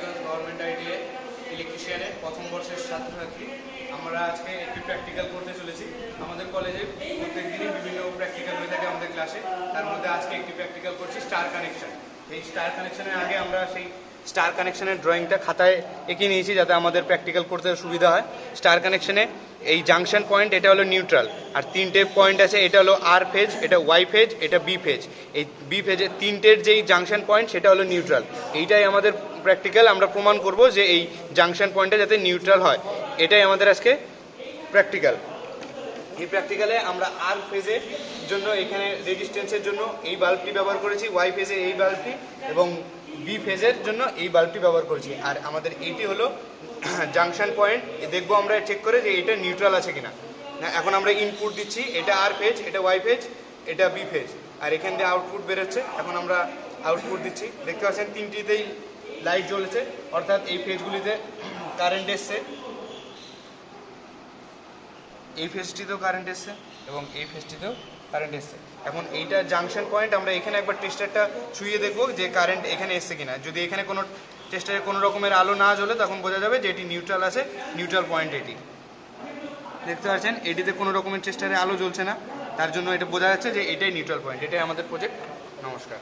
Raniganj government ITI ইলেকট্রিশিয়ানের প্রথম বর্ষের ছাত্রছাত্রী। আমরা আজকে একটি প্র্যাকটিক্যাল করতে চলেছি। আমাদের কলেজে প্রত্যেক দিনই বিভিন্ন প্র্যাকটিক্যাল হয়ে থাকে আমাদের ক্লাসে। তার মধ্যে আজকে একটি প্র্যাকটিক্যাল করছি স্টার কানেকশন। এই স্টার কানেকশনের আগে আমরা সেই স্টার কানেকশনের ড্রয়িংটা খাতায় এঁকে নিয়েছি যাতে আমাদের প্র্যাকটিক্যাল করতে সুবিধা হয়। স্টার কানেকশনে এই জাংশন পয়েন্ট এটা হলো নিউট্রাল, আর তিনটে পয়েন্ট আছে, এটা হলো আর ফেজ, এটা ওয়াই ফেজ, এটা বি ফেজ। এই বি ফেজের তিনটের যেই জাংশন পয়েন্ট সেটা হলো নিউট্রাল। এইটাই আমাদের প্র্যাকটিক্যাল, আমরা প্রমাণ করব যে এই জাংশন পয়েন্টটা যাতে নিউট্রাল হয়, এটাই আমাদের আজকে প্র্যাকটিক্যাল। এই প্র্যাকটিক্যালে আমরা আর ফেজের জন্য এখানে রেজিস্ট্যান্সের জন্য এই বাল্বটি ব্যবহার করেছি, ওয়াই ফেজে এই বাল্বটি এবং বি ফেজের জন্য এই বাল্বটি ব্যবহার করেছি। আর আমাদের এইটি হলো জাংশন পয়েন্ট। দেখবো আমরা চেক করে যে এটা নিউট্রাল আছে কিনা। এখন আমরা ইনপুট দিচ্ছি, এটা আর ফেজ, এটা ওয়াই ফেজ, এটা বি ফেজ, আর এখান দিয়ে আউটপুট বেরোচ্ছে। এখন আমরা আউটপুট দিচ্ছি, দেখতে পাচ্ছেন তিনটিতেই লাইট জ্বলেছে, অর্থাৎ এই ফেজগুলিতে কারেন্ট এসছে, এই ফেজটিতেও কারেন্ট এসছে এবং এই ফেজটিতেও কারেন্ট এসছে। এখন এইটা জাংশন পয়েন্ট, আমরা এখানে একবার টেস্টারটা ছুঁয়ে দেখবো যে কারেন্ট এখানে এসছে কিনা। যদি এখানে কোনো টেস্টারে কোনো রকমের আলো না জ্বলে তখন বোঝা যাবে যে এটি নিউট্রাল আছে, নিউট্রাল পয়েন্ট এটি। দেখতে পাচ্ছেন এটিতে কোনো রকমের টেস্টারে আলো জ্বলছে না, তার জন্য এটা বোঝা যাচ্ছে যে এটাই নিউট্রাল পয়েন্ট। এটাই আমাদের প্রজেক্ট। নমস্কার।